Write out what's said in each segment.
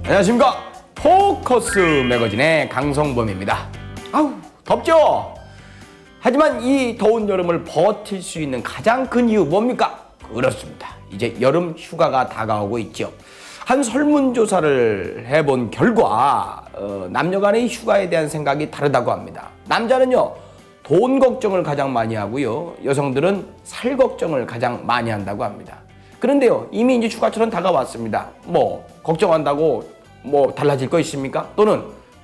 안녕하십니까. 포커스 매거진의 강성범입니다. 아우 덥죠? 하지만 이 더운 여름을 버틸 수 있는 가장 큰 이유 뭡니까? 그렇습니다. 이제 여름 휴가가 다가오고 있죠. 한 설문조사를 해본 결과 남녀 간의 휴가에 대한 생각이 다르다고 합니다. 남자는요 돈 걱정을 가장 많이 하고요, 여성들은 살 걱정을 가장 많이 한다고 합니다. 그런데요, 이미 이제 휴가철은 다가왔습니다. 뭐 걱정한다고 뭐 달라질 거 있습니까? 또는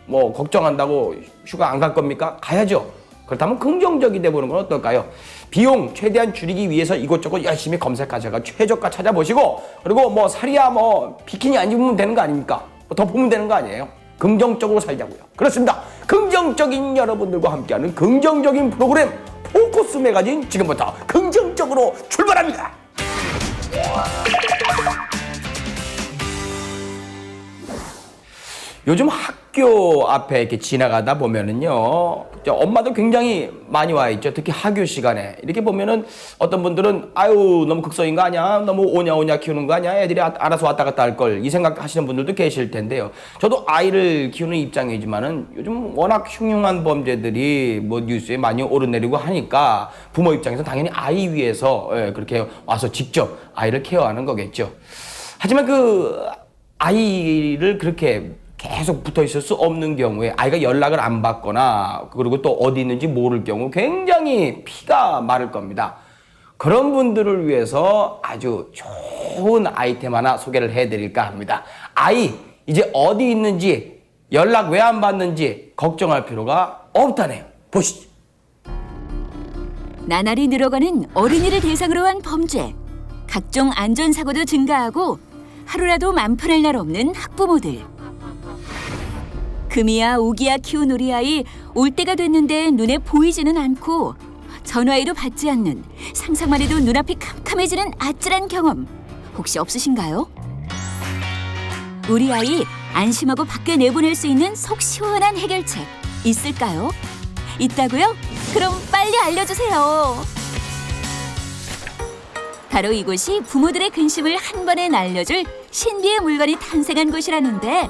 뭐 걱정한다고 휴가 안 갈 겁니까? 가야죠. 그렇다면 긍정적이 돼보는 건 어떨까요? 비용 최대한 줄이기 위해서 이것저것 열심히 검색하셔서 최저가 찾아보시고, 그리고 뭐 살이야 뭐 비키니 안 입으면 되는 거 아닙니까? 뭐 덮으면 되는 거 아니에요? 긍정적으로 살자고요. 그렇습니다. 긍정적인 여러분들과 함께하는 긍정적인 프로그램 포커스 매거진, 지금부터 긍정적으로 출발합니다. 요즘 학교 앞에 이렇게 지나가다 보면은요, 엄마도 굉장히 많이 와 있죠. 특히 학교 시간에. 이렇게 보면은 어떤 분들은 아유, 너무 극성인 거 아니야? 너무 오냐 키우는 거 아니야? 애들이 알아서 왔다 갔다 할 걸. 이 생각 하시는 분들도 계실 텐데요. 저도 아이를 키우는 입장이지만은 요즘 워낙 흉흉한 범죄들이 뭐 뉴스에 많이 오르내리고 하니까 부모 입장에서 당연히 아이 위해서 그렇게 와서 직접 아이를 케어하는 거겠죠. 하지만 그 아이를 그렇게 계속 붙어 있을 수 없는 경우에 아이가 연락을 안 받거나 그리고 또 어디 있는지 모를 경우 굉장히 피가 마를 겁니다. 그런 분들을 위해서 아주 좋은 아이템 하나 소개를 해드릴까 합니다. 아이 이제 어디 있는지, 연락 왜 안 받는지 걱정할 필요가 없다네요. 보시죠. 나날이 늘어가는 어린이를 대상으로 한 범죄, 각종 안전사고도 증가하고 하루라도 맘 편할 날 없는 학부모들. 금이야 오기야 키운 우리 아이, 올 때가 됐는데 눈에 보이지는 않고 전화해도 받지 않는, 상상만 해도 눈앞이 캄캄해지는 아찔한 경험 혹시 없으신가요? 우리 아이 안심하고 밖에 내보낼 수 있는 속 시원한 해결책 있을까요? 있다고요? 그럼 빨리 알려주세요. 바로 이곳이 부모들의 근심을 한 번에 날려줄 신비의 물건이 탄생한 곳이라는데,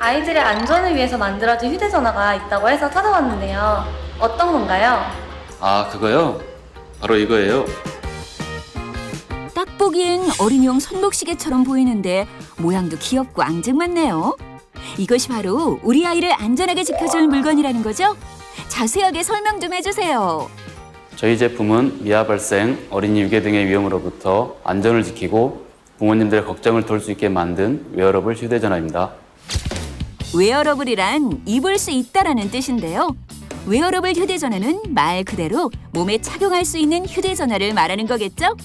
아이들의 안전을 위해서 만들어진 휴대전화가 있다고 해서 찾아왔는데요. 어떤 건가요? 아, 그거요? 바로 이거예요. 딱 보기엔 어린이용 손목시계처럼 보이는데 모양도 귀엽고 앙증맞네요. 이것이 바로 우리 아이를 안전하게 지켜줄 물건이라는 거죠? 자세하게 설명 좀 해주세요. 저희 제품은 미아 발생, 어린이 유괴 등의 위험으로부터 안전을 지키고 부모님들의 걱정을 덜 수 있게 만든 웨어러블 휴대전화입니다. 웨어러블이란 입을 수 있다라는 뜻인데요. 웨어러블 휴대전화는 말 그대로 몸에 착용할 수 있는 휴대전화를 말하는 거겠죠?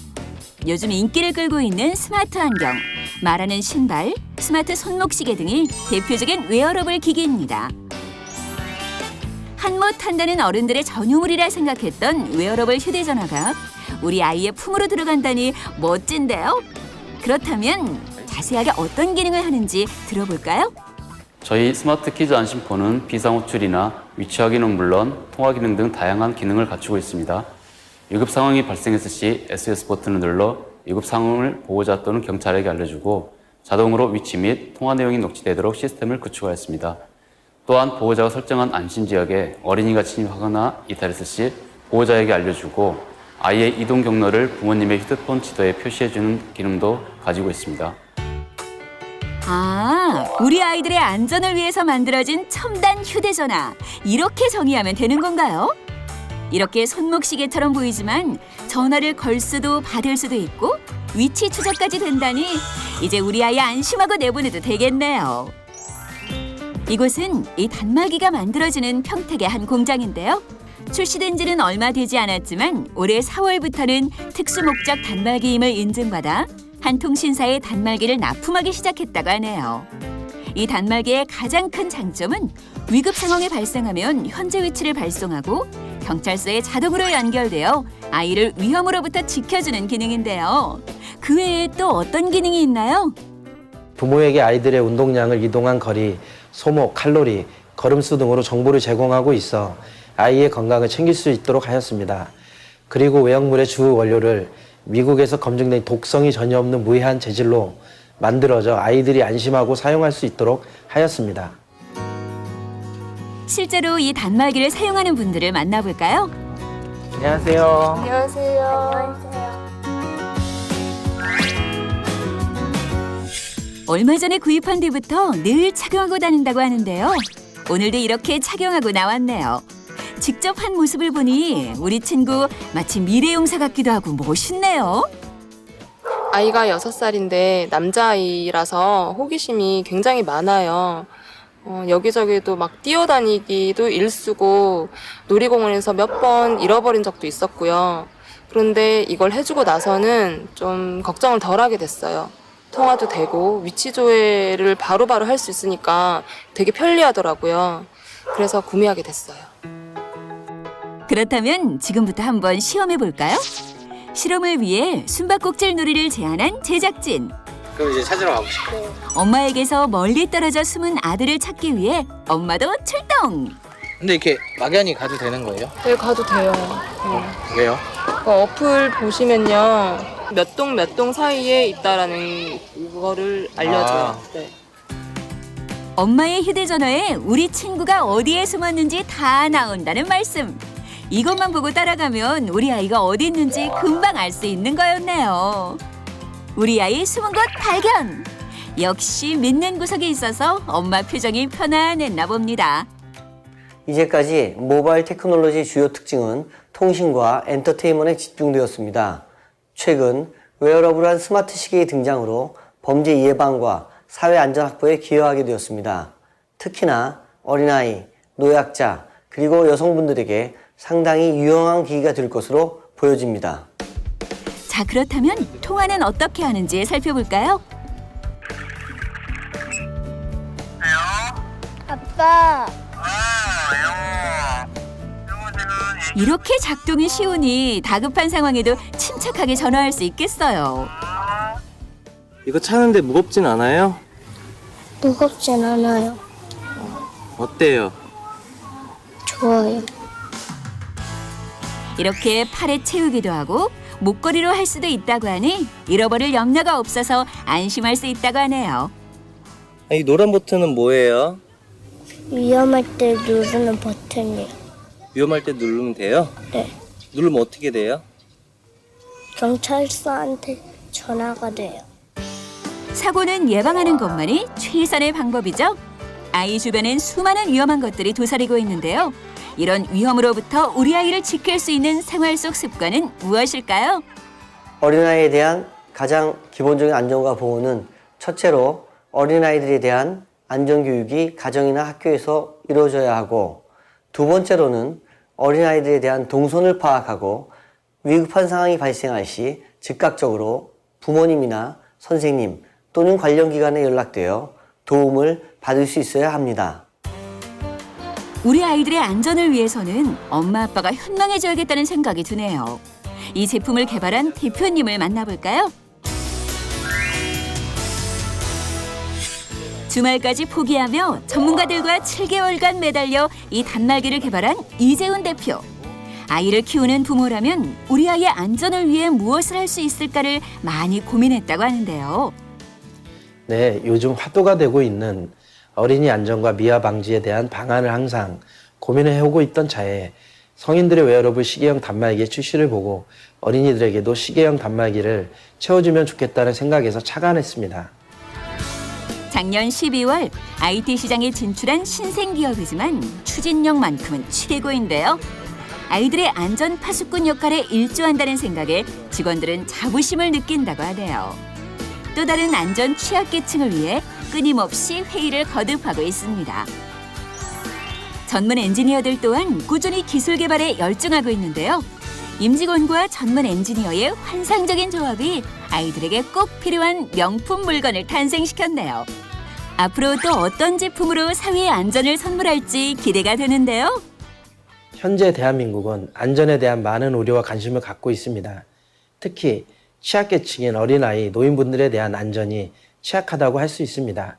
요즘 인기를 끌고 있는 스마트 안경, 말하는 신발, 스마트 손목시계 등이 대표적인 웨어러블 기기입니다. 한못 한다는 어른들의 전유물이라 생각했던 웨어러블 휴대전화가 우리 아이의 품으로 들어간다니 멋진데요? 그렇다면 자세하게 어떤 기능을 하는지 들어볼까요? 저희 스마트 키즈 안심폰은 비상 호출이나 위치 확인은 물론 통화 기능 등 다양한 기능을 갖추고 있습니다. 위급 상황이 발생했을 시 SOS 버튼을 눌러 위급 상황을 보호자 또는 경찰에게 알려주고 자동으로 위치 및 통화 내용이 녹취되도록 시스템을 구축하였습니다. 또한 보호자가 설정한 안심 지역에 어린이가 침입하거나 이탈했을 시 보호자에게 알려주고 아이의 이동 경로를 부모님의 휴대폰 지도에 표시해주는 기능도 가지고 있습니다. 아, 우리 아이들의 안전을 위해서 만들어진 첨단 휴대전화, 이렇게 정의하면 되는 건가요? 이렇게 손목시계처럼 보이지만 전화를 걸 수도 받을 수도 있고 위치 추적까지 된다니 이제 우리 아이 안심하고 내보내도 되겠네요. 이곳은 이 단말기가 만들어지는 평택의 한 공장인데요. 출시된 지는 얼마 되지 않았지만 올해 4월부터는 특수목적 단말기임을 인증받아 한 통신사에 단말기를 납품하기 시작했다고 하네요. 이 단말기의 가장 큰 장점은 위급 상황이 발생하면 현재 위치를 발송하고 경찰서에 자동으로 연결되어 아이를 위험으로부터 지켜주는 기능인데요. 그 외에 또 어떤 기능이 있나요? 부모에게 아이들의 운동량을 이동한 거리, 소모, 칼로리, 걸음수 등으로 정보를 제공하고 있어 아이의 건강을 챙길 수 있도록 하였습니다. 그리고 외형물의 주 원료를 미국에서 검증된 독성이 전혀 없는 무해한 재질로 만들어져 아이들이 안심하고 사용할 수 있도록 하였습니다. 실제로 이 단말기를 사용하는 분들을 만나볼까요? 안녕하세요. 얼마 전에 구입한 뒤부터 늘 착용하고 다닌다고 하는데요. 오늘도 이렇게 착용하고 나왔네요. 직접 한 모습을 보니 우리 친구 마치 미래용사 같기도 하고 멋있네요. 아이가 6살인데 남자아이라서 호기심이 굉장히 많아요. 여기저기도 막 뛰어다니기도 일쑤고 놀이공원에서 몇 번 잃어버린 적도 있었고요. 그런데 이걸 해주고 나서는 좀 걱정을 덜 하게 됐어요. 통화도 되고 위치 조회를 바로바로 할 수 있으니까 되게 편리하더라고요. 그래서 구매하게 됐어요. 그렇다면 지금부터 한번 시험해 볼까요? 실험을 위해 숨바꼭질 놀이를 제안한 제작진. 그럼 이제 찾으러 가보시죠. 엄마에게서 멀리 떨어져 숨은 아들을 찾기 위해 엄마도 출동. 근데 이렇게 막연히 가도 되는 거예요? 네, 가도 돼요. 왜요? 어플 보시면요. 몇 동 사이에 있다라는 그거를 알려줘요. 네. 엄마의 휴대전화에 우리 친구가 어디에 숨었는지 다 나온다는 말씀. 이것만 보고 따라가면 우리 아이가 어디 있는지 금방 알 수 있는 거였네요. 우리 아이 숨은 곳 발견! 역시 믿는 구석이 있어서 엄마 표정이 편안했나 봅니다. 이제까지 모바일 테크놀로지의 주요 특징은 통신과 엔터테인먼트에 집중되었습니다. 최근 웨어러블한 스마트 시계의 등장으로 범죄 예방과 사회 안전 확보에 기여하게 되었습니다. 특히나 어린아이, 노약자, 그리고 여성분들에게 상당히 유용한 기기가 될 것으로 보여집니다. 자, 그렇다면 통화는 어떻게 하는지 살펴볼까요? 아빠, 이렇게 작동이 쉬우니 다급한 상황에도 침착하게 전화할 수 있겠어요. 이거 차는데 무겁진 않아요? 무겁진 않아요. 어때요? 좋아요. 이렇게 팔에 채우기도 하고 목걸이로 할 수도 있다고 하니 잃어버릴 염려가 없어서 안심할 수 있다고 하네요. 이 노란 버튼은 뭐예요? 위험할 때 누르는 버튼이에요. 위험할 때 누르면 돼요? 네. 누르면 어떻게 돼요? 경찰서한테 전화가 돼요. 사고는 예방하는 것만이 최선의 방법이죠. 아이 주변엔 수많은 위험한 것들이 도사리고 있는데요. 이런 위험으로부터 우리 아이를 지킬 수 있는 생활 속 습관은 무엇일까요? 어린아이에 대한 가장 기본적인 안전과 보호는 첫째로 어린아이들에 대한 안전교육이 가정이나 학교에서 이루어져야 하고, 두 번째로는 어린아이들에 대한 동선을 파악하고 위급한 상황이 발생할 시 즉각적으로 부모님이나 선생님 또는 관련 기관에 연락되어 도움을 받을 수 있어야 합니다. 우리 아이들의 안전을 위해서는 엄마 아빠가 현명해져야겠다는 생각이 드네요. 이 제품을 개발한 대표님을 만나볼까요? 주말까지 포기하며 전문가들과 7개월간 매달려 이 단말기를 개발한 이재훈 대표. 아이를 키우는 부모라면 우리 아이의 안전을 위해 무엇을 할 수 있을까를 많이 고민했다고 하는데요. 네, 요즘 화두가 되고 있는 어린이 안전과 미화 방지에 대한 방안을 항상 고민을 해오고 있던 차에 성인들의 웨어러블 시계형 단말기의 출시를 보고 어린이들에게도 시계형 단말기를 채워주면 좋겠다는 생각에서 착안했습니다. 작년 12월 IT 시장에 진출한 신생기업이지만 추진력만큼은 최고인데요. 아이들의 안전 파수꾼 역할에 일조한다는 생각에 직원들은 자부심을 느낀다고 하네요. 또 다른 안전 취약계층을 위해 끊임없이 회의를 거듭하고 있습니다. 전문 엔지니어들 또한 꾸준히 기술 개발에 열중하고 있는데요. 임직원과 전문 엔지니어의 환상적인 조합이 아이들에게 꼭 필요한 명품 물건을 탄생시켰네요. 앞으로 또 어떤 제품으로 사회의 안전을 선물할지 기대가 되는데요. 현재 대한민국은 안전에 대한 많은 우려와 관심을 갖고 있습니다. 특히 취약계층인 어린아이, 노인분들에 대한 안전이 취약하다고 할 수 있습니다.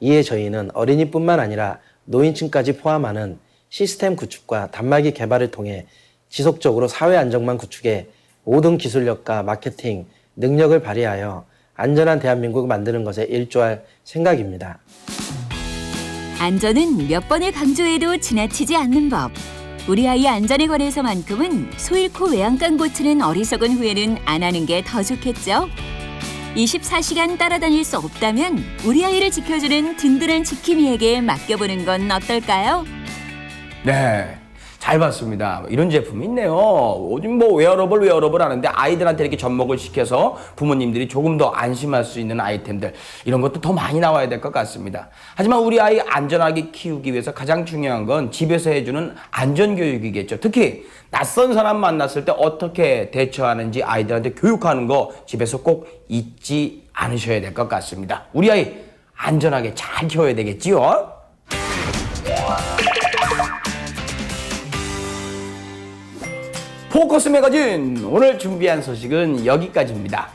이에 저희는 어린이뿐만 아니라 노인층까지 포함하는 시스템 구축과 단말기 개발을 통해 지속적으로 사회 안전망 구축에 모든 기술력과 마케팅, 능력을 발휘하여 안전한 대한민국을 만드는 것에 일조할 생각입니다. 안전은 몇 번을 강조해도 지나치지 않는 법. 우리 아이 안전에 관해서만큼은 소 잃고 외양간 고치는 어리석은 후회는 안 하는 게 더 좋겠죠. 24시간 따라다닐 수 없다면 우리 아이를 지켜주는 든든한 지킴이에게 맡겨보는 건 어떨까요? 네, 잘 봤습니다. 이런 제품이 있네요. 요즘 뭐 웨어러블 하는데 아이들한테 이렇게 접목을 시켜서 부모님들이 조금 더 안심할 수 있는 아이템들, 이런 것도 더 많이 나와야 될 것 같습니다. 하지만 우리 아이 안전하게 키우기 위해서 가장 중요한 건 집에서 해주는 안전교육이겠죠. 특히 낯선 사람 만났을 때 어떻게 대처하는지 아이들한테 교육하는 거 집에서 꼭 잊지 않으셔야 될 것 같습니다. 우리 아이 안전하게 잘 키워야 되겠지요? 포커스 매거진 오늘 준비한 소식은 여기까지입니다.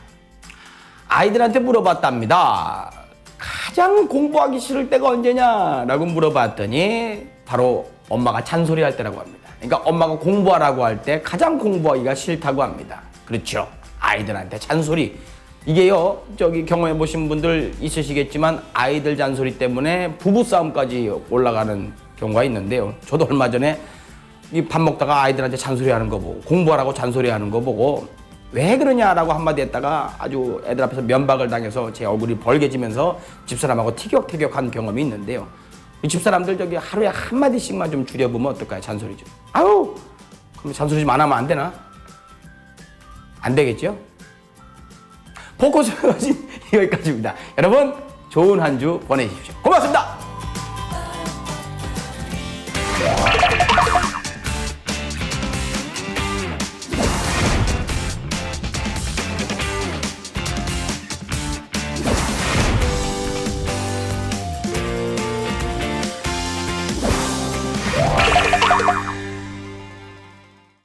아이들한테 물어봤답니다. 가장 공부하기 싫을 때가 언제냐라고 물어봤더니 바로 엄마가 잔소리할 때라고 합니다. 그러니까 엄마가 공부하라고 할 때 가장 공부하기가 싫다고 합니다. 그렇죠. 아이들한테 잔소리. 이게요, 경험해 보신 분들 있으시겠지만 아이들 잔소리 때문에 부부싸움까지 올라가는 경우가 있는데요. 저도 얼마 전에 밥 먹다가 아이들한테 잔소리하는 거 보고, 공부하라고 잔소리하는 거 보고 왜 그러냐라고 한마디 했다가 아주 애들 앞에서 면박을 당해서 제 얼굴이 벌개지면서 집사람하고 티격태격한 경험이 있는데요. 이 집사람들 하루에 한마디씩만 좀 줄여보면 어떨까요? 잔소리 좀. 아우, 그럼 잔소리 좀 안 하면 안 되나? 안 되겠죠? 포커스 여기까지입니다. 여러분, 좋은 한 주 보내십시오. 고맙습니다.